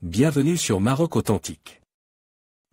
Bienvenue sur Maroc Authentique.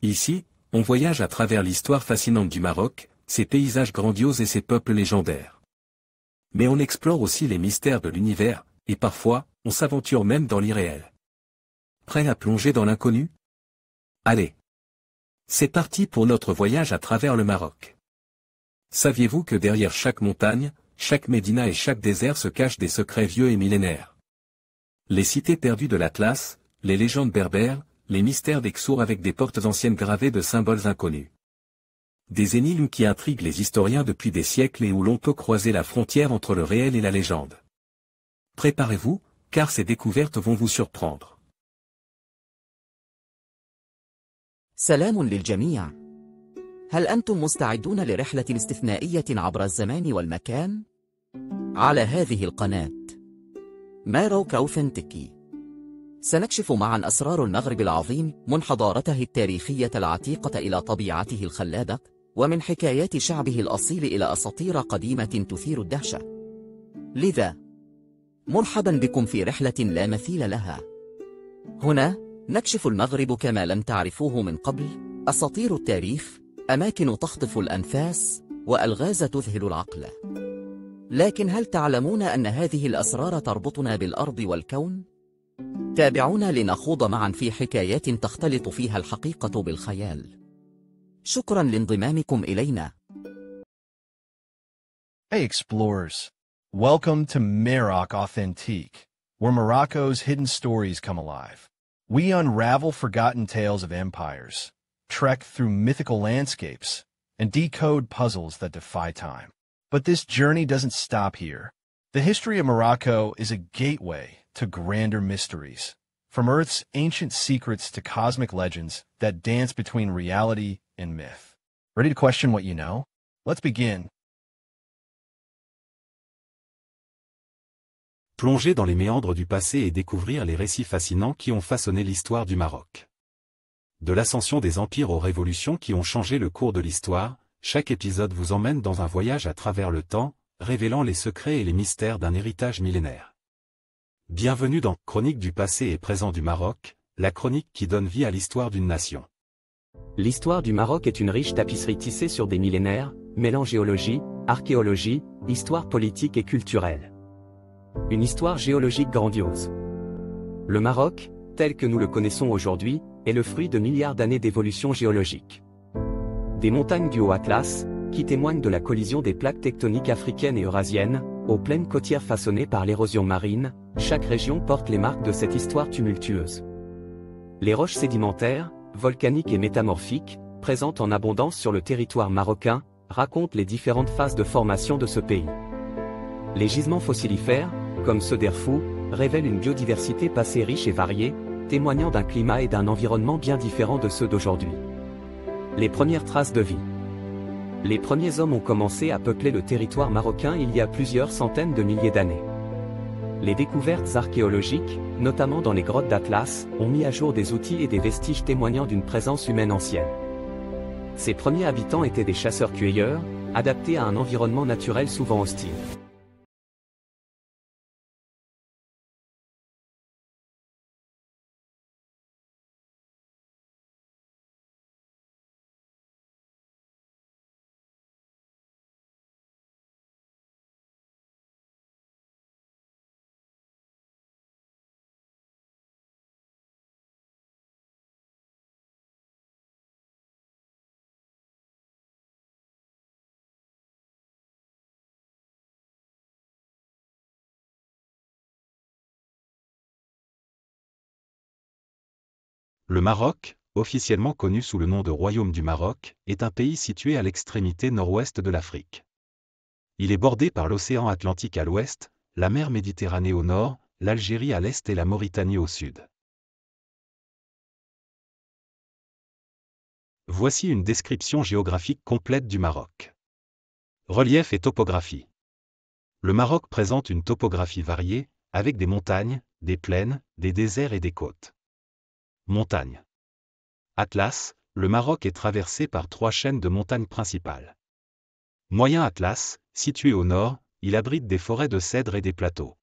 Ici, on voyage à travers l'histoire fascinante du Maroc, ses paysages grandioses et ses peuples légendaires. Mais on explore aussi les mystères de l'univers, et parfois, on s'aventure même dans l'irréel. Prêt à plonger dans l'inconnu? Allez! C'est parti pour notre voyage à travers le Maroc. Saviez-vous que derrière chaque montagne, chaque médina et chaque désert se cachent des secrets vieux et millénaires? Les cités perdues de l'Atlas, les légendes berbères, les mystères d'Exour avec des portes anciennes gravées de symboles inconnus. Des énigmes qui intriguent les historiens depuis des siècles et où l'on peut croiser la frontière entre le réel et la légende. Préparez-vous, car ces découvertes vont vous surprendre. سلام للجميع. هل أنتم مستعدون لرحلة استثنائية عبر الزمان والمكان؟ على هذه القناة ماروك أوثنتيكي سنكشف معا أسرار المغرب العظيم من حضارته التاريخية العتيقة إلى طبيعته الخلابة ومن حكايات شعبه الأصيل إلى أساطير قديمة تثير الدهشة. لذا مرحبا بكم في رحلة لا مثيل لها. هنا نكشف المغرب كما لم تعرفوه من قبل، أساطير التاريخ، أماكن تخطف الأنفاس، وألغاز تذهل العقل. لكن هل تعلمون أن هذه الأسرار تربطنا بالأرض والكون؟ تابعونا لنخوض معا في حكايات تختلط فيها الحقيقة بالخيال. شكرا لانضمامكم إلينا. Hey explorers, welcome to Maroc Authentique, where Morocco's hidden stories come alive. We unravel forgotten tales of empires, trek through mythical landscapes, and decode puzzles that defy time. But this journey doesn't stop here. The history of Morocco is a gateway to grander mysteries, from Earth's ancient secrets to cosmic legends that dance between reality and myth. Ready to question what you know? Let's begin. Plonger dans les méandres du passé et découvrir les récits fascinants qui ont façonné l'histoire du Maroc. De l'ascension des empires aux révolutions qui ont changé le cours de l'histoire, chaque épisode vous emmène dans un voyage à travers le temps, révélant les secrets et les mystères d'un héritage millénaire. Bienvenue dans Chronique du passé et présent du Maroc, la chronique qui donne vie à l'histoire d'une nation. L'histoire du Maroc est une riche tapisserie tissée sur des millénaires, mêlant géologie, archéologie, histoire politique et culturelle. Une histoire géologique grandiose. Le Maroc, tel que nous le connaissons aujourd'hui, est le fruit de milliards d'années d'évolution géologique. Des montagnes du Haut-Atlas, qui témoignent de la collision des plaques tectoniques africaines et eurasiennes, aux plaines côtières façonnées par l'érosion marine, chaque région porte les marques de cette histoire tumultueuse. Les roches sédimentaires, volcaniques et métamorphiques, présentes en abondance sur le territoire marocain, racontent les différentes phases de formation de ce pays. Les gisements fossilifères, comme ceux d'Erfou, révèlent une biodiversité passée riche et variée, témoignant d'un climat et d'un environnement bien différents de ceux d'aujourd'hui. Les premières traces de vie. Les premiers hommes ont commencé à peupler le territoire marocain il y a plusieurs centaines de milliers d'années. Les découvertes archéologiques, notamment dans les grottes d'Atlas, ont mis à jour des outils et des vestiges témoignant d'une présence humaine ancienne. Ces premiers habitants étaient des chasseurs-cueilleurs, adaptés à un environnement naturel souvent hostile. Le Maroc, officiellement connu sous le nom de Royaume du Maroc, est un pays situé à l'extrémité nord-ouest de l'Afrique. Il est bordé par l'océan Atlantique à l'ouest, la mer Méditerranée au nord, l'Algérie à l'est et la Mauritanie au sud. Voici une description géographique complète du Maroc. Relief et topographie. Le Maroc présente une topographie variée, avec des montagnes, des plaines, des déserts et des côtes. Montagnes. Atlas, le Maroc est traversé par 3 chaînes de montagnes principales. Moyen Atlas, situé au nord, il abrite des forêts de cèdres et des plateaux.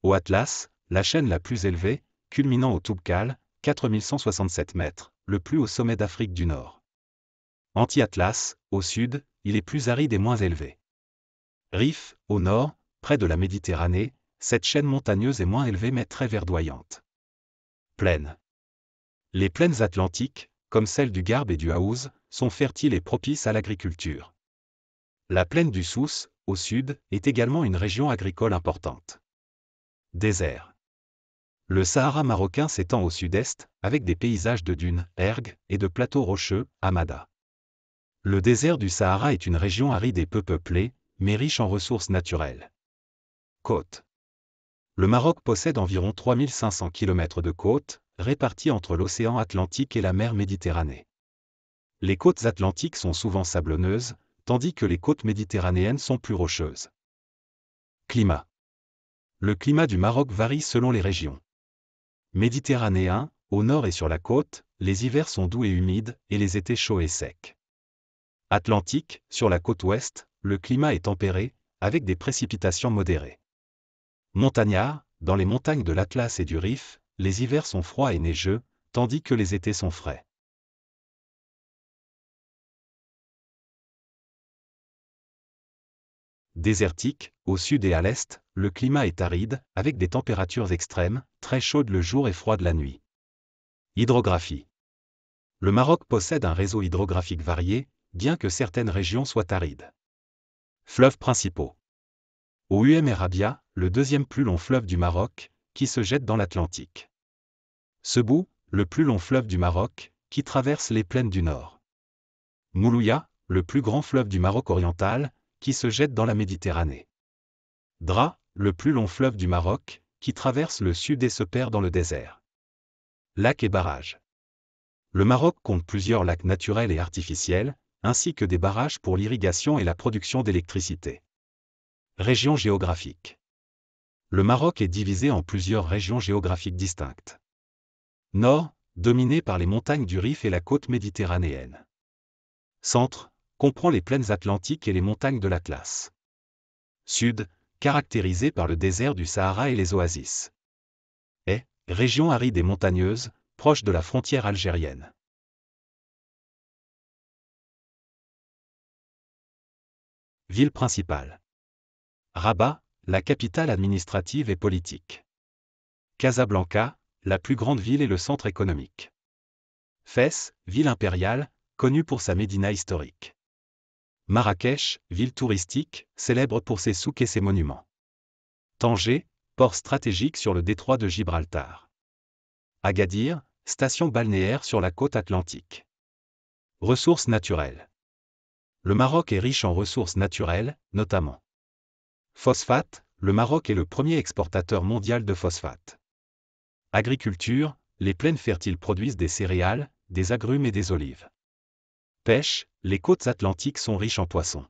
Au Atlas, la chaîne la plus élevée, culminant au Toubkal, 4167 mètres, le plus haut sommet d'Afrique du Nord. Anti-Atlas, au sud, il est plus aride et moins élevé. Rif, au nord, près de la Méditerranée, cette chaîne montagneuse est moins élevée mais très verdoyante. Plaines. Les plaines atlantiques, comme celles du Garb et du Haouz, sont fertiles et propices à l'agriculture. La plaine du Souss, au sud, est également une région agricole importante. Désert. Le Sahara marocain s'étend au sud-est, avec des paysages de dunes, ergues, et de plateaux rocheux, Hamada. Le désert du Sahara est une région aride et peu peuplée, mais riche en ressources naturelles. Côtes. Le Maroc possède environ 3500 km de côtes, réparties entre l'océan Atlantique et la mer Méditerranée. Les côtes atlantiques sont souvent sablonneuses, tandis que les côtes méditerranéennes sont plus rocheuses. Climat. Le climat du Maroc varie selon les régions. Méditerranéen, au nord et sur la côte, les hivers sont doux et humides, et les étés chauds et secs. Atlantique, sur la côte ouest, le climat est tempéré, avec des précipitations modérées. Montagnard, dans les montagnes de l'Atlas et du Rif, les hivers sont froids et neigeux, tandis que les étés sont frais. Désertique, au sud et à l'est, le climat est aride, avec des températures extrêmes, très chaudes le jour et froides la nuit. Hydrographie. Le Maroc possède un réseau hydrographique varié, bien que certaines régions soient arides. Fleuves principaux. Rabia, le deuxième plus long fleuve du Maroc, qui se jette dans l'Atlantique. Sebou, le plus long fleuve du Maroc, qui traverse les plaines du nord. Moulouya, le plus grand fleuve du Maroc oriental, qui se jette dans la Méditerranée. Dra, le plus long fleuve du Maroc, qui traverse le sud et se perd dans le désert. Lacs et barrages. Le Maroc compte plusieurs lacs naturels et artificiels, ainsi que des barrages pour l'irrigation et la production d'électricité. Régions géographiques. Le Maroc est divisé en plusieurs régions géographiques distinctes. Nord, dominé par les montagnes du Rif et la côte méditerranéenne. Centre, comprend les plaines atlantiques et les montagnes de l'Atlas. Sud, caractérisé par le désert du Sahara et les oasis. Est, région aride et montagneuse, proche de la frontière algérienne. Ville principale. Rabat, la capitale administrative et politique. Casablanca, la plus grande ville et le centre économique. Fès, ville impériale, connue pour sa médina historique. Marrakech, ville touristique, célèbre pour ses souks et ses monuments. Tanger, port stratégique sur le détroit de Gibraltar. Agadir, station balnéaire sur la côte atlantique. Ressources naturelles. Le Maroc est riche en ressources naturelles, notamment. Phosphate, le Maroc est le premier exportateur mondial de phosphate. Agriculture, les plaines fertiles produisent des céréales, des agrumes et des olives. Pêche, les côtes atlantiques sont riches en poissons.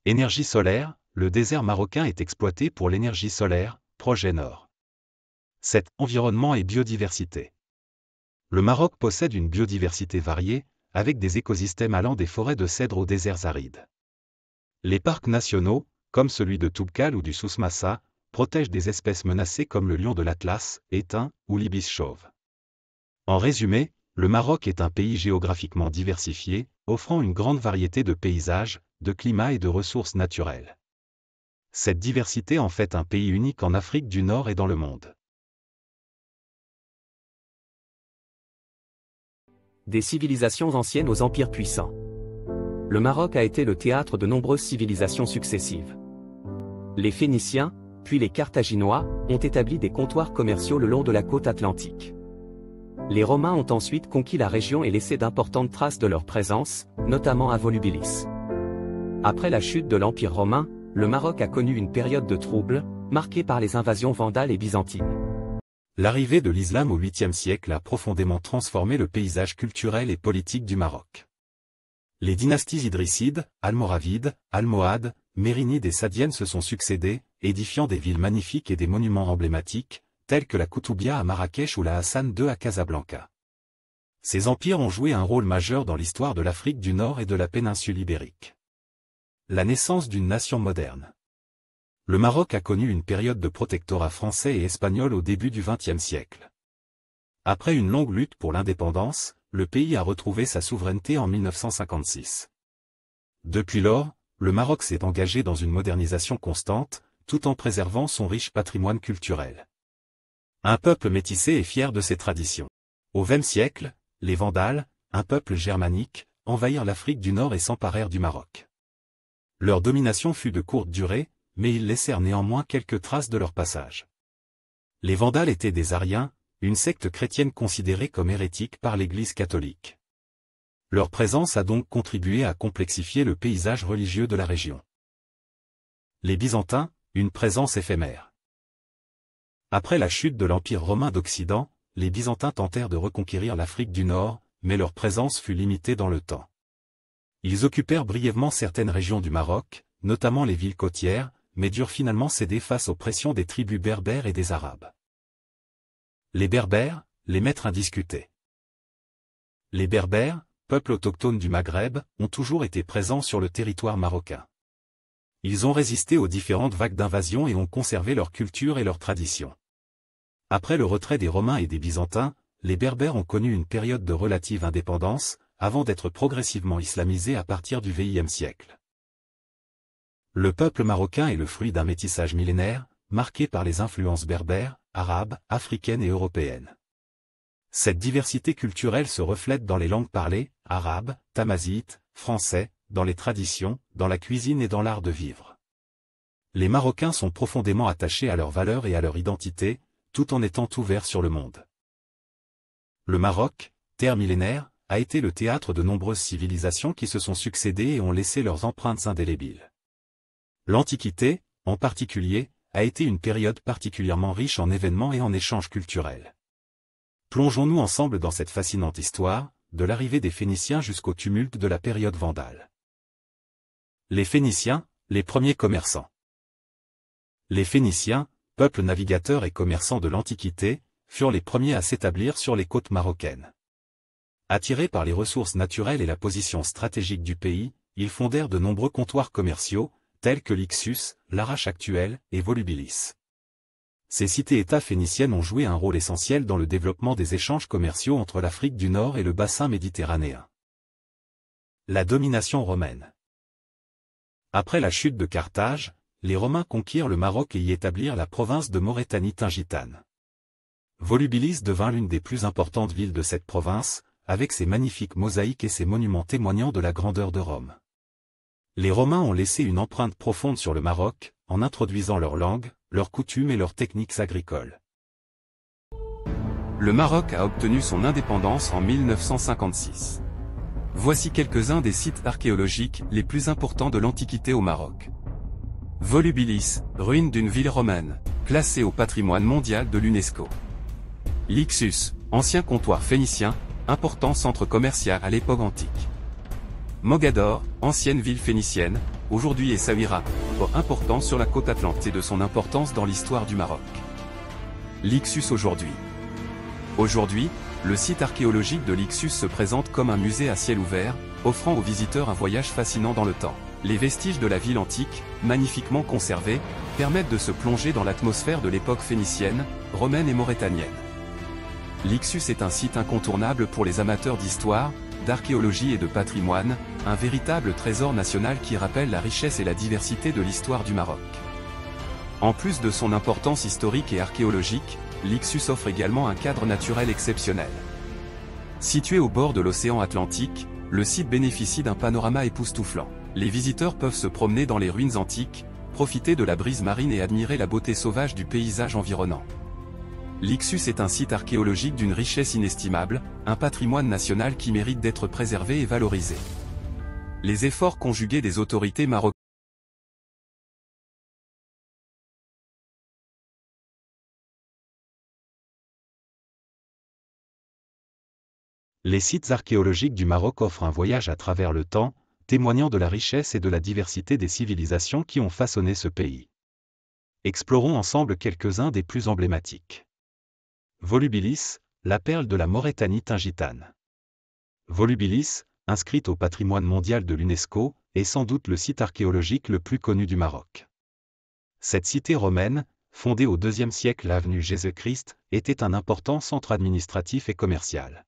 Énergie solaire, le désert marocain est exploité pour l'énergie solaire, projet Nord. 7. Environnement et biodiversité. Le Maroc possède une biodiversité variée, avec des écosystèmes allant des forêts de cèdres aux déserts arides. Les parcs nationaux, comme celui de Toubkal ou du Souss-Massa, protègent des espèces menacées comme le lion de l'Atlas, éteint, ou l'ibis chauve. En résumé, le Maroc est un pays géographiquement diversifié, offrant une grande variété de paysages, de climats et de ressources naturelles. Cette diversité en fait un pays unique en Afrique du Nord et dans le monde. Des civilisations anciennes aux empires puissants. Le Maroc a été le théâtre de nombreuses civilisations successives. Les Phéniciens, puis les Carthaginois, ont établi des comptoirs commerciaux le long de la côte atlantique. Les Romains ont ensuite conquis la région et laissé d'importantes traces de leur présence, notamment à Volubilis. Après la chute de l'Empire romain, le Maroc a connu une période de troubles, marquée par les invasions vandales et byzantines. L'arrivée de l'islam au 8e siècle a profondément transformé le paysage culturel et politique du Maroc. Les dynasties idrissides, almoravides, almohades, mérinides et sadiennes se sont succédées, édifiant des villes magnifiques et des monuments emblématiques, tels que la Koutoubia à Marrakech ou la Hassan II à Casablanca. Ces empires ont joué un rôle majeur dans l'histoire de l'Afrique du Nord et de la péninsule ibérique. La naissance d'une nation moderne. Le Maroc a connu une période de protectorat français et espagnol au début du XXe siècle. Après une longue lutte pour l'indépendance, le pays a retrouvé sa souveraineté en 1956. Depuis lors, le Maroc s'est engagé dans une modernisation constante, tout en préservant son riche patrimoine culturel. Un peuple métissé et fier de ses traditions. Au XXe siècle, les Vandales, un peuple germanique, envahirent l'Afrique du Nord et s'emparèrent du Maroc. Leur domination fut de courte durée, mais ils laissèrent néanmoins quelques traces de leur passage. Les Vandales étaient des Ariens, une secte chrétienne considérée comme hérétique par l'Église catholique. Leur présence a donc contribué à complexifier le paysage religieux de la région. Les Byzantins, une présence éphémère. Après la chute de l'Empire romain d'Occident, les Byzantins tentèrent de reconquérir l'Afrique du Nord, mais leur présence fut limitée dans le temps. Ils occupèrent brièvement certaines régions du Maroc, notamment les villes côtières, mais durent finalement céder face aux pressions des tribus berbères et des Arabes. Les Berbères, les maîtres indiscutés. Les Berbères, peuple autochtone du Maghreb, ont toujours été présents sur le territoire marocain. Ils ont résisté aux différentes vagues d'invasion et ont conservé leur culture et leurs traditions. Après le retrait des Romains et des Byzantins, les Berbères ont connu une période de relative indépendance, avant d'être progressivement islamisés à partir du XXe siècle. Le peuple marocain est le fruit d'un métissage millénaire, marqué par les influences berbères, arabes, africaines et européennes. Cette diversité culturelle se reflète dans les langues parlées, arabes, tamazites, français, dans les traditions, dans la cuisine et dans l'art de vivre. Les Marocains sont profondément attachés à leurs valeurs et à leur identité, tout en étant ouverts sur le monde. Le Maroc, terre millénaire, a été le théâtre de nombreuses civilisations qui se sont succédées et ont laissé leurs empreintes indélébiles. L'Antiquité, en particulier, a été une période particulièrement riche en événements et en échanges culturels. Plongeons-nous ensemble dans cette fascinante histoire, de l'arrivée des Phéniciens jusqu'au tumulte de la période vandale. Les Phéniciens, les premiers commerçants. Les Phéniciens, peuple navigateur et commerçant de l'Antiquité, furent les premiers à s'établir sur les côtes marocaines. Attirés par les ressources naturelles et la position stratégique du pays, ils fondèrent de nombreux comptoirs commerciaux, tels que Lixus, Larache actuelle, et Volubilis. Ces cités-États phéniciennes ont joué un rôle essentiel dans le développement des échanges commerciaux entre l'Afrique du Nord et le bassin méditerranéen. La domination romaine. Après la chute de Carthage, les Romains conquirent le Maroc et y établirent la province de Maurétanie-Tingitane. Volubilis devint l'une des plus importantes villes de cette province, avec ses magnifiques mosaïques et ses monuments témoignant de la grandeur de Rome. Les Romains ont laissé une empreinte profonde sur le Maroc, en introduisant leur langue, leurs coutumes et leurs techniques agricoles. Le Maroc a obtenu son indépendance en 1956. Voici quelques-uns des sites archéologiques les plus importants de l'Antiquité au Maroc. Volubilis, ruine d'une ville romaine, classée au patrimoine mondial de l'UNESCO. Lixus, ancien comptoir phénicien, important centre commercial à l'époque antique. Mogador, ancienne ville phénicienne, aujourd'hui Essaouira, port important sur la côte atlantique de son importance dans l'histoire du Maroc. Lixus aujourd'hui. Aujourd'hui, le site archéologique de Lixus se présente comme un musée à ciel ouvert, offrant aux visiteurs un voyage fascinant dans le temps. Les vestiges de la ville antique, magnifiquement conservés, permettent de se plonger dans l'atmosphère de l'époque phénicienne, romaine et maurétanienne. Lixus est un site incontournable pour les amateurs d'histoire, d'archéologie et de patrimoine, un véritable trésor national qui rappelle la richesse et la diversité de l'histoire du Maroc. En plus de son importance historique et archéologique, Lixus offre également un cadre naturel exceptionnel. Situé au bord de l'océan Atlantique, le site bénéficie d'un panorama époustouflant. Les visiteurs peuvent se promener dans les ruines antiques, profiter de la brise marine et admirer la beauté sauvage du paysage environnant. Lixus est un site archéologique d'une richesse inestimable, un patrimoine national qui mérite d'être préservé et valorisé. Les efforts conjugués des autorités marocaines. Les sites archéologiques du Maroc offrent un voyage à travers le temps, témoignant de la richesse et de la diversité des civilisations qui ont façonné ce pays. Explorons ensemble quelques-uns des plus emblématiques. Volubilis, la perle de la Maurétanie-Tingitane. Volubilis, inscrite au patrimoine mondial de l'UNESCO, est sans doute le site archéologique le plus connu du Maroc. Cette cité romaine, fondée au IIe siècle avenue Jésus-Christ, était un important centre administratif et commercial.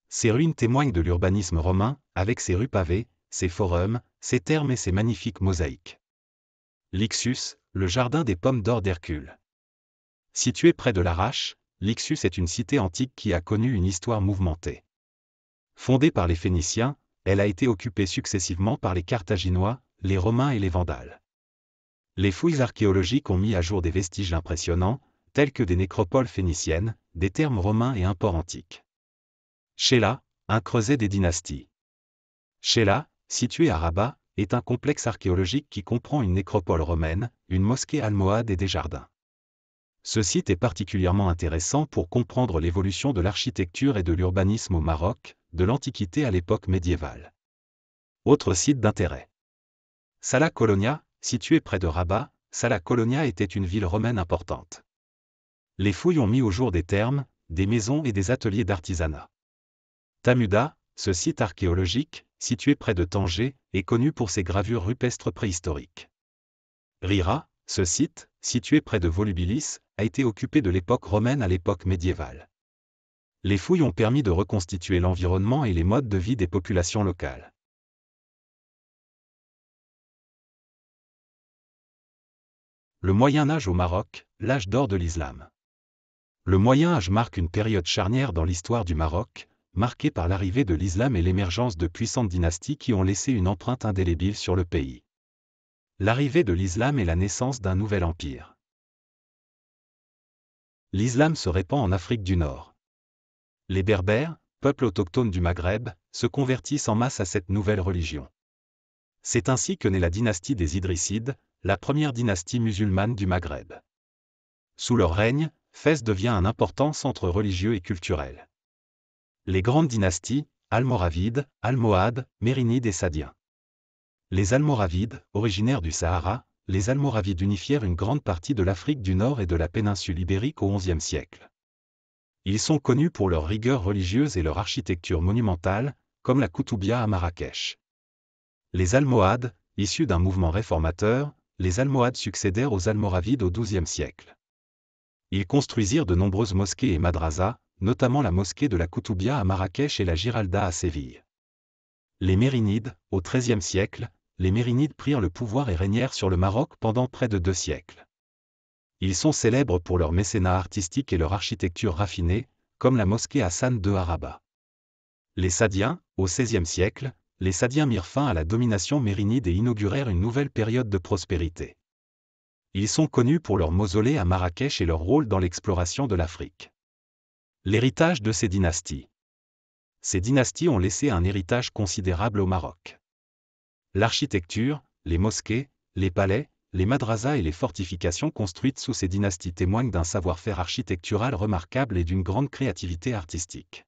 Ces ruines témoignent de l'urbanisme romain, avec ses rues pavées, ses forums, ses thermes et ses magnifiques mosaïques. Lixus, le jardin des pommes d'or d'Hercule. Situé près de Larache, Lixus est une cité antique qui a connu une histoire mouvementée. Fondée par les Phéniciens, elle a été occupée successivement par les Carthaginois, les Romains et les Vandales. Les fouilles archéologiques ont mis à jour des vestiges impressionnants, tels que des nécropoles phéniciennes, des thermes romains et un port antique. Chéla, un creuset des dynasties. Chéla, situé à Rabat, est un complexe archéologique qui comprend une nécropole romaine, une mosquée almohade et des jardins. Ce site est particulièrement intéressant pour comprendre l'évolution de l'architecture et de l'urbanisme au Maroc, de l'Antiquité à l'époque médiévale. Autre site d'intérêt. Salah Colonia, située près de Rabat, Salah Colonia était une ville romaine importante. Les fouilles ont mis au jour des thermes, des maisons et des ateliers d'artisanat. Tamuda, ce site archéologique, situé près de Tanger, est connu pour ses gravures rupestres préhistoriques. Rira, ce site, situé près de Volubilis, a été occupé de l'époque romaine à l'époque médiévale. Les fouilles ont permis de reconstituer l'environnement et les modes de vie des populations locales. Le Moyen Âge au Maroc, l'âge d'or de l'islam. Le Moyen Âge marque une période charnière dans l'histoire du Maroc, marquée par l'arrivée de l'islam et l'émergence de puissantes dynasties qui ont laissé une empreinte indélébile sur le pays. L'arrivée de l'islam est la naissance d'un nouvel empire. L'islam se répand en Afrique du Nord. Les Berbères, peuple autochtone du Maghreb, se convertissent en masse à cette nouvelle religion. C'est ainsi que naît la dynastie des Idrissides, la première dynastie musulmane du Maghreb. Sous leur règne, Fès devient un important centre religieux et culturel. Les grandes dynasties, Almoravides, Almohades, Mérinides et Sadiens. Les Almoravides, originaires du Sahara, les Almoravides unifièrent une grande partie de l'Afrique du Nord et de la péninsule ibérique au XIe siècle. Ils sont connus pour leur rigueur religieuse et leur architecture monumentale, comme la Koutoubia à Marrakech. Les Almohades, issus d'un mouvement réformateur, les Almohades succédèrent aux Almoravides au XIIe siècle. Ils construisirent de nombreuses mosquées et madrasas, notamment la mosquée de la Koutoubia à Marrakech et la Giralda à Séville. Les Mérinides, au XIIIe siècle, les Mérinides prirent le pouvoir et régnèrent sur le Maroc pendant près de 2 siècles. Ils sont célèbres pour leur mécénat artistique et leur architecture raffinée, comme la mosquée Hassan II à Rabat. Les Sadiens, au XVIe siècle, les Sadiens mirent fin à la domination mérinide et inaugurèrent une nouvelle période de prospérité. Ils sont connus pour leur mausolée à Marrakech et leur rôle dans l'exploration de l'Afrique. L'héritage de ces dynasties. Ces dynasties ont laissé un héritage considérable au Maroc. L'architecture, les mosquées, les palais, les madrasas et les fortifications construites sous ces dynasties témoignent d'un savoir-faire architectural remarquable et d'une grande créativité artistique.